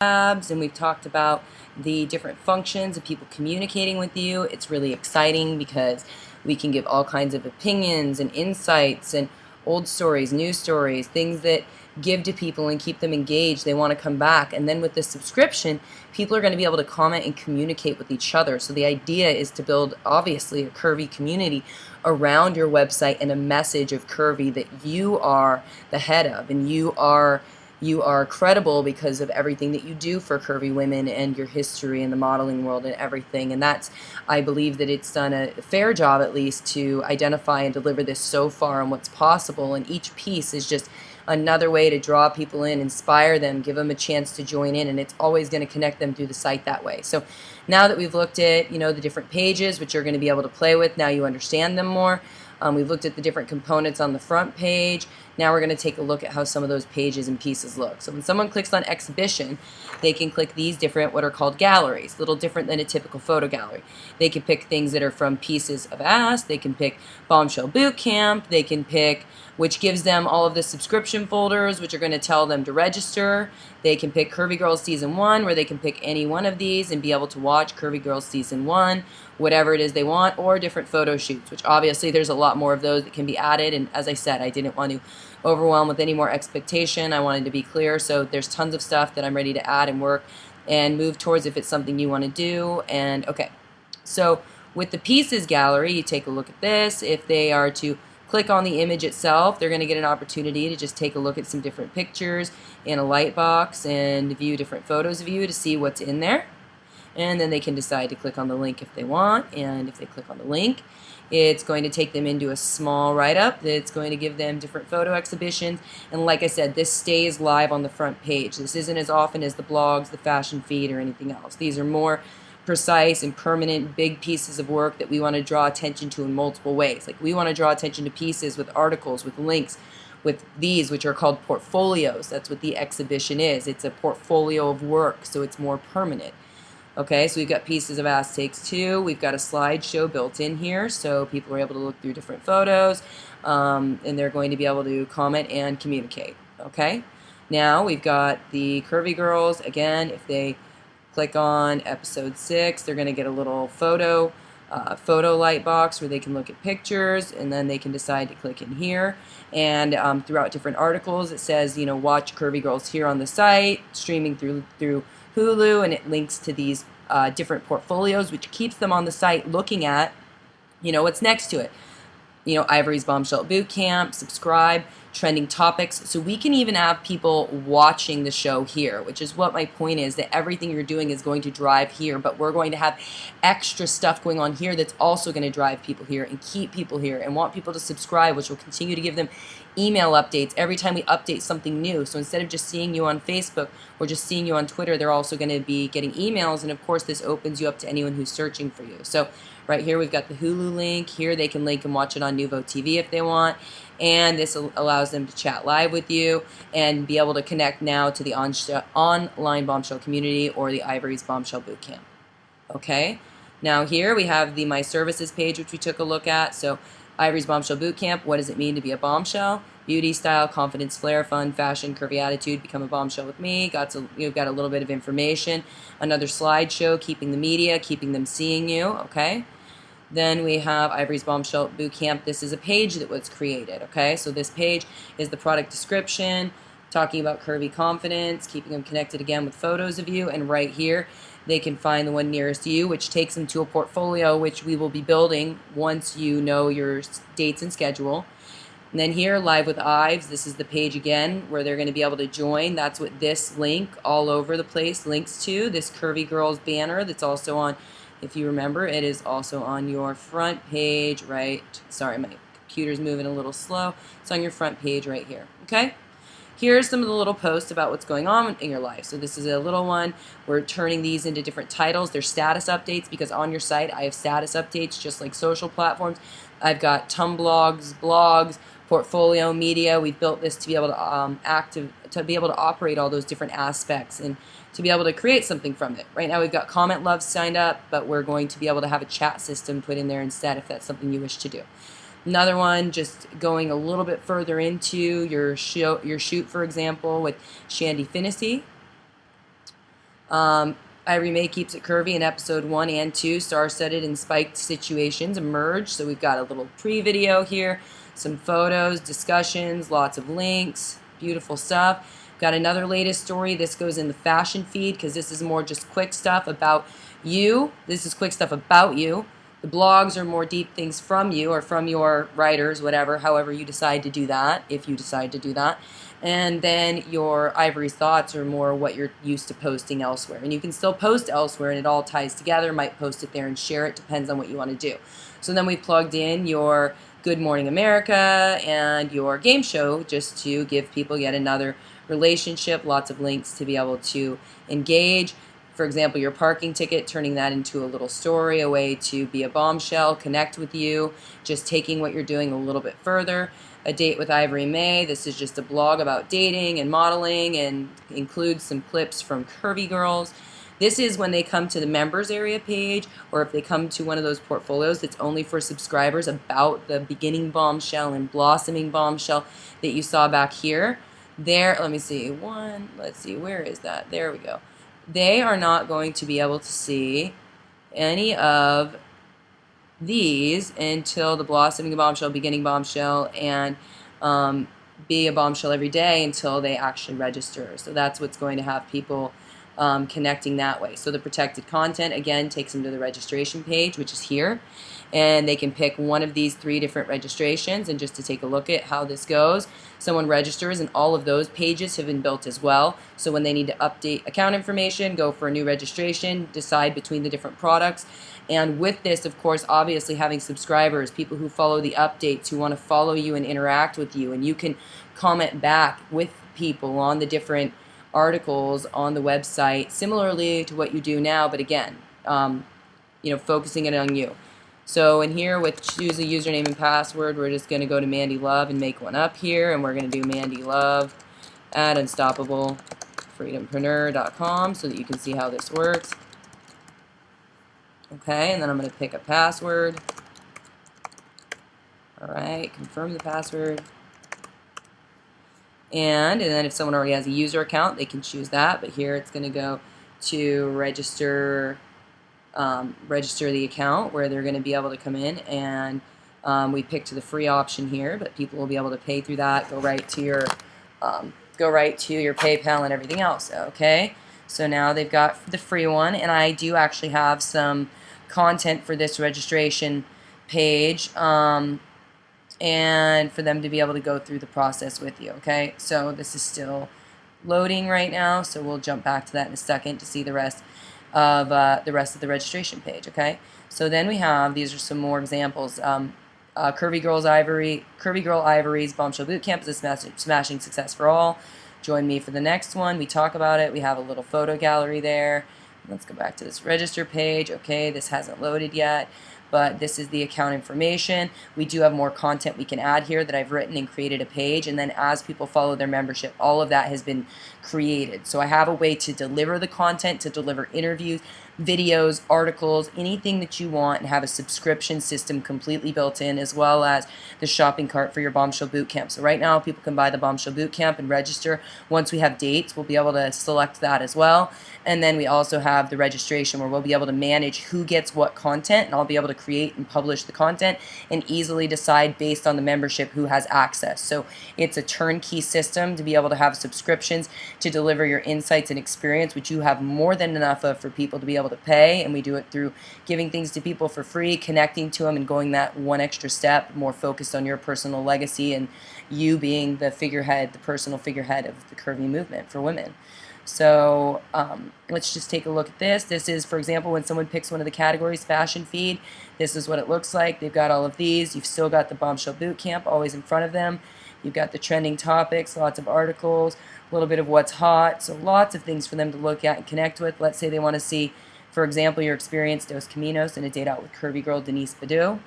tabs, and we've talked about the different functions of people communicating with you. It's really exciting because we can give all kinds of opinions and insights and old stories, new stories, things that give to people and keep them engaged. They want to come back. And then with the subscription, people are going to be able to comment and communicate with each other. So the idea is to build, obviously, a curvy community around your website and a message of curvy that you are the head of, and you are credible because of everything that you do for curvy women and your history in the modeling world and everything. And that's, I believe that it's done a fair job, at least, to identify and deliver this so far and what's possible. And each piece is just another way to draw people in, inspire them, give them a chance to join in, and it's always going to connect them through the site that way. So now that we've looked at, the different pages, which you're going to be able to play with, now you understand them more. We've looked at the different components on the front page. Now we're going to take a look at how some of those pages and pieces look. So when someone clicks on exhibition, they can click these different, what are called galleries, a little different than a typical photo gallery. They can pick things that are from Pieces of Ass. They can pick Bombshell Boot Camp. They can pick, which gives them all of the subscription folders, which are going to tell them to register. They can pick Curvy Girls Season 1, where they can pick any one of these and be able to watch Curvy Girls Season 1, whatever it is they want, or different photo shoots, which obviously there's a lot more of those that can be added. And as I said, I didn't want to overwhelm with any more expectation. I wanted to be clear. So there's tons of stuff that I'm ready to add and work and move towards if it's something you want to do. And okay, so with the pieces gallery, you take a look at this. If they are to click on the image itself, they're going to get an opportunity to just take a look at some different pictures in a light box and view different photos of you to see what's in there. And then they can decide to click on the link if they want. And if they click on the link, it's going to take them into a small write-up that's going to give them different photo exhibitions. And like I said, this stays live on the front page. This isn't as often as the blogs, the fashion feed, or anything else. These are more precise and permanent big pieces of work that we want to draw attention to in multiple ways. Like we want to draw attention to pieces with articles, with links, with these, which are called portfolios. That's what the exhibition is. It's a portfolio of work, so it's more permanent. Okay, so we've got Pieces of Ass Takes Two. We've got a slideshow built in here, so people are able to look through different photos, and they're going to be able to comment and communicate. Okay, now we've got the Curvy Girls. Again, if they click on episode 6, they're going to get a little photo light box where they can look at pictures, and then they can decide to click in here. And throughout different articles, it says, watch Curvy Girls here on the site, streaming through Hulu, and it links to these different portfolios, which keeps them on the site looking at, what's next to it. Ivory's Bombshell Boot Camp, subscribe, trending topics. So we can even have people watching the show here, which is what my point is, that everything you're doing is going to drive here, but we're going to have extra stuff going on here that's also going to drive people here and keep people here and want people to subscribe, which will continue to give them email updates every time we update something new. So instead of just seeing you on Facebook or just seeing you on Twitter, they're also going to be getting emails, and of course this opens you up to anyone who's searching for you. So right here we've got the Hulu link. Here they can link and watch it on Nuvo TV if they want, and this allows them to chat live with you and be able to connect now to the online Bombshell community or the Ivory's Bombshell Bootcamp. Okay, now here we have the My Services page, which we took a look at. So Ivory's Bombshell Bootcamp, what does it mean to be a bombshell? Beauty, style, confidence, flair, fun, fashion, curvy attitude, become a bombshell with me. You've got a little bit of information. Another slideshow, keeping the media, keeping them seeing you, okay? Then we have Ivory's Bombshell Bootcamp. This is a page that was created, okay? So this page is the product description, talking about curvy confidence, keeping them connected again with photos of you, and right here they can find the one nearest to you, which takes them to a portfolio, which we will be building once you know your dates and schedule. And then here, Live with Ives, this is the page again where they're going to be able to join. That's what this link all over the place links to, this Curvy Girls banner that's also on, if you remember, it is also on your front page, right? Sorry, my computer's moving a little slow. It's on your front page right here, okay? Here's some of the little posts about what's going on in your life. So this is a little one. We're turning these into different titles. They're status updates because on your site I have status updates just like social platforms. I've got Tumblr, blogs, portfolio, media. We've built this to be able to be able to operate all those different aspects and to be able to create something from it. Right now we've got Comment Love signed up, but we're going to be able to have a chat system put in there instead if that's something you wish to do. Another one, just going a little bit further into your shoot, for example, with Shandy Finnessy. Ivory May keeps it curvy in episode 1 and 2, star-studded and spiked situations emerge. So we've got a little pre-video here, some photos, discussions, lots of links, beautiful stuff. Got another latest story. This goes in the fashion feed because this is more just quick stuff about you. This is quick stuff about you. The blogs are more deep things from you or from your writers, whatever, however you decide to do that, if you decide to do that. And then your Ivory thoughts are more what you're used to posting elsewhere. And you can still post elsewhere and it all ties together. Might post it there and share it, depends on what you want to do. So then we plugged in your Good Morning America and your game show just to give people yet another relationship, lots of links to be able to engage. For example, your parking ticket, turning that into a little story, a way to be a bombshell, connect with you, just taking what you're doing a little bit further. A date with Ivory May. This is just a blog about dating and modeling and includes some clips from Curvy Girls. This is when they come to the members area page, or if they come to one of those portfolios that's only for subscribers about the beginning bombshell and blossoming bombshell that you saw back here. There, let me see, let's see, where is that? There we go. They are not going to be able to see any of these until the blossoming bombshell, beginning bombshell, and be a bombshell every day until they actually register. So that's what's going to have people connecting that way. So the protected content, again, takes them to the registration page, which is here. And they can pick one of these 3 different registrations, and just to take a look at how this goes, someone registers and all of those pages have been built as well. So when they need to update account information, go for a new registration, decide between the different products. And with this, of course, obviously having subscribers, people who follow the updates, who want to follow you and interact with you, and you can comment back with people on the different articles on the website, similarly to what you do now, but again, focusing it on you. So in here with choose a username and password, we're just going to go to Mandy Love and make one up here, and we're going to do Mandy Love at unstoppablefreedompreneur.com so that you can see how this works. Okay, and then I'm going to pick a password. Alright, confirm the password. And then if someone already has a user account, they can choose that. But here it's going to go to register the account, where they're going to be able to come in, and we picked the free option here, but people will be able to pay through that, go right to your PayPal and everything else. Okay, so now they've got the free one, and I do actually have some content for this registration page, and for them to be able to go through the process with you. Okay, so this is still loading right now, so we'll jump back to that in a second to see the rest of the registration page. Okay, so then we have, these are some more examples. Curvy Girl Ivory's Bombshell Bootcamp is a smashing success for all. Join me for the next one. We talk about it. We have a little photo gallery there. Let's go back to this register page. Okay, this hasn't loaded yet, but this is the account information. We do have more content we can add here that I've written and created a page, and then as people follow their membership, all of that has been created. So I have a way to deliver the content, to deliver interviews, videos, articles, anything that you want, and have a subscription system completely built in, as well as the shopping cart for your Bombshell Bootcamp. So right now people can buy the Bombshell Bootcamp and register. Once we have dates, we'll be able to select that as well. And then we also have the registration, where we'll be able to manage who gets what content, and I'll be able to create and publish the content and easily decide based on the membership who has access. So it's a turnkey system to be able to have subscriptions to deliver your insights and experience, which you have more than enough of for people to be able to pay. And we do it through giving things to people for free, connecting to them, and going that one extra step, more focused on your personal legacy and you being the figurehead, the personal figurehead of the curvy movement for women. So let's just take a look at this. This is, for example, when someone picks one of the categories, fashion feed, this is what it looks like. They've got all of these. You've still got the Bombshell Bootcamp always in front of them. You've got the trending topics, lots of articles, a little bit of what's hot. So lots of things for them to look at and connect with. Let's say they want to see, for example, your experience, Dos Caminos, and a date out with curvy girl Denise Badeau.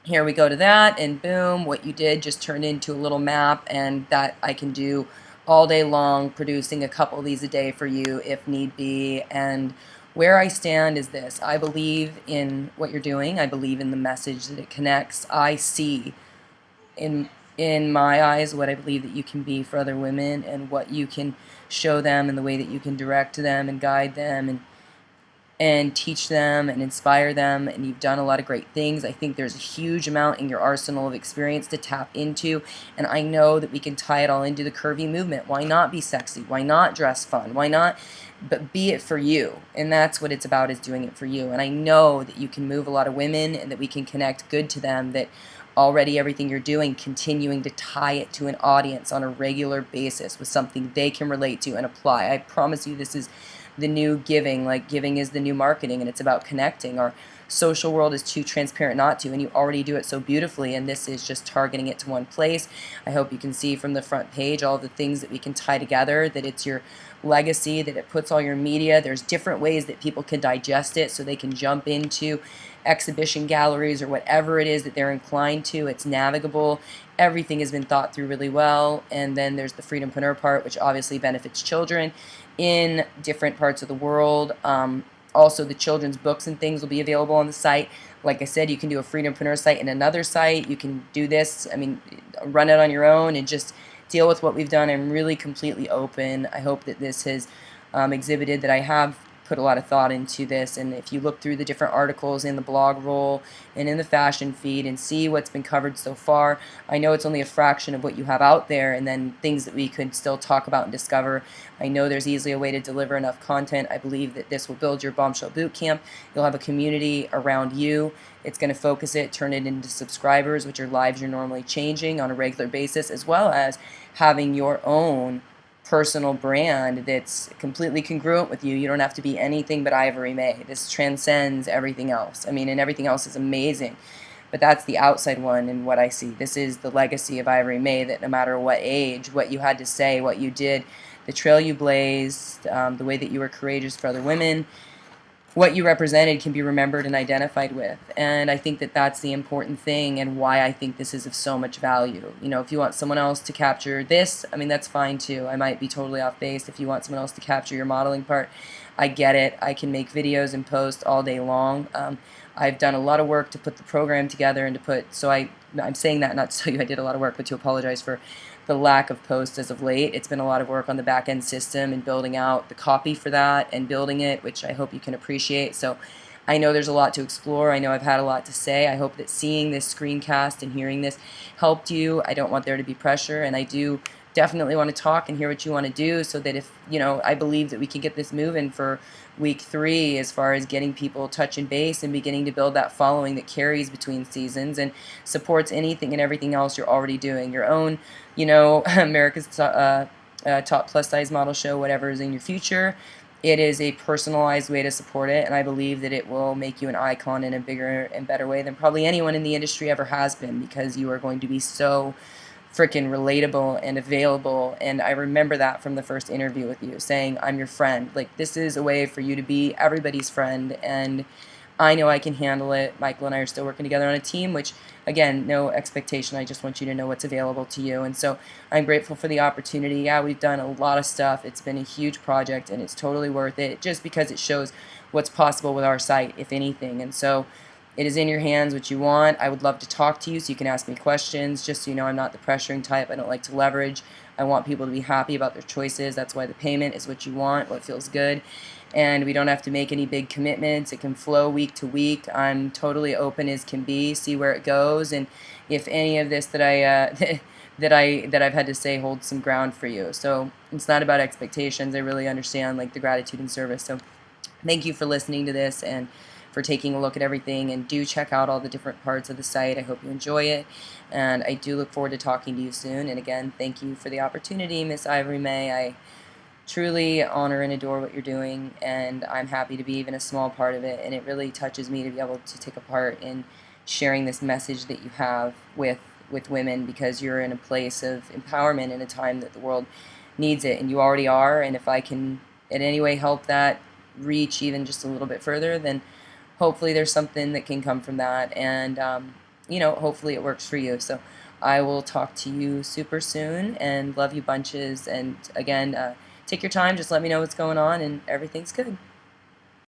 Here we go to that, and boom, what you did just turned into a little map, and that I can do all day long, producing a couple of these a day for you if need be. And where I stand is this: I believe in what you're doing. I believe in the message that it connects. I see in my eyes what I believe that you can be for other women, and what you can show them and the way that you can direct them and guide them and teach them and inspire them, and you've done a lot of great things. I think there's a huge amount in your arsenal of experience to tap into, and I know that we can tie it all into the curvy movement. Why not be sexy? Why not dress fun? Why not? But be it for you, and that's what it's about, is doing it for you. And I know that you can move a lot of women and that we can connect good to them, that already everything you're doing, continuing to tie it to an audience on a regular basis with something they can relate to and apply. I promise you, this is the new giving. Like, giving is the new marketing, and it's about connecting. Our social world is too transparent not to, and you already do it so beautifully, and this is just targeting it to one place. I hope you can see from the front page all the things that we can tie together, that it's your legacy, that it puts all your media. There's different ways that people can digest it so they can jump into exhibition galleries or whatever it is that they're inclined to. It's navigable. Everything has been thought through really well. And then there's the freedompreneur part, which obviously benefits children in different parts of the world. Also, the children's books and things will be available on the site. Like I said, you can do a freedompreneur site and another site. You can do this, I mean, run it on your own and just deal with what we've done. I'm really completely open. I hope that this has exhibited that I have put a lot of thought into this. And if you look through the different articles in the blog roll and in the fashion feed and see what's been covered so far, I know it's only a fraction of what you have out there, and then things that we could still talk about and discover. I know there's easily a way to deliver enough content. I believe that this will build your Bombshell Bootcamp. You'll have a community around you. It's going to focus it, turn it into subscribers, which are lives you're normally changing on a regular basis, as well as having your own personal brand that's completely congruent with you. You don't have to be anything but Ivory May. This transcends everything else. I mean, and everything else is amazing, but that's the outside one. And what I see, this is the legacy of Ivory May, that no matter what age, what you had to say, what you did, the trail you blazed, the way that you were courageous for other women, what you represented can be remembered and identified with. And I think that that's the important thing, and why I think this is of so much value. You know, if you want someone else to capture this, I mean, that's fine too. I might be totally off base. If you want someone else to capture your modeling part, I get it. I can make videos and post all day long. I've done a lot of work to put the program together and to put, so I'm saying that not to tell you I did a lot of work, but to apologize for the lack of posts as of late. It's been a lot of work on the back end system and building out the copy for that and building it, which I hope you can appreciate. So I know there's a lot to explore. I know I've had a lot to say. I hope that seeing this screencast and hearing this helped you. I don't want there to be pressure, and I do definitely want to talk and hear what you want to do, so that if, you know, I believe that we can get this moving for week 3 as far as getting people touching base and beginning to build that following that carries between seasons and supports anything and everything else you're already doing. Your own, you know, America's top plus size model show, whatever is in your future. It is a personalized way to support it, and I believe that it will make you an icon in a bigger and better way than probably anyone in the industry ever has been, because you are going to be so freaking relatable and available. And I remember that from the first interview with you, saying I'm your friend. Like, this is a way for you to be everybody's friend, and I know I can handle it. Michael and I are still working together on a team, which, again, no expectation. I just want you to know what's available to you. And so I'm grateful for the opportunity. Yeah, we've done a lot of stuff. It's been a huge project, and it's totally worth it, just because it shows what's possible with our site, if anything. And so it is in your hands what you want. I would love to talk to you so you can ask me questions. Just so you know, I'm not the pressuring type. I don't like to leverage. I want people to be happy about their choices. That's why the payment is what you want, what feels good. And we don't have to make any big commitments. It can flow week to week. I'm totally open as can be. See where it goes, and if any of this that I've had to say holds some ground for you. So it's not about expectations. I really understand, like, the gratitude and service. So thank you for listening to this and for taking a look at everything, and do check out all the different parts of the site. I hope you enjoy it, and I do look forward to talking to you soon. And again, thank you for the opportunity, Miss Ivory May. I truly honor and adore what you're doing, and I'm happy to be even a small part of it, and it really touches me to be able to take a part in sharing this message that you have with women, because you're in a place of empowerment in a time that the world needs it, and you already are. And if I can in any way help that reach even just a little bit further, then hopefully there's something that can come from that, and you know, hopefully it works for you. So I will talk to you super soon, and love you bunches. And again, take your time, just let me know what's going on, and everything's good.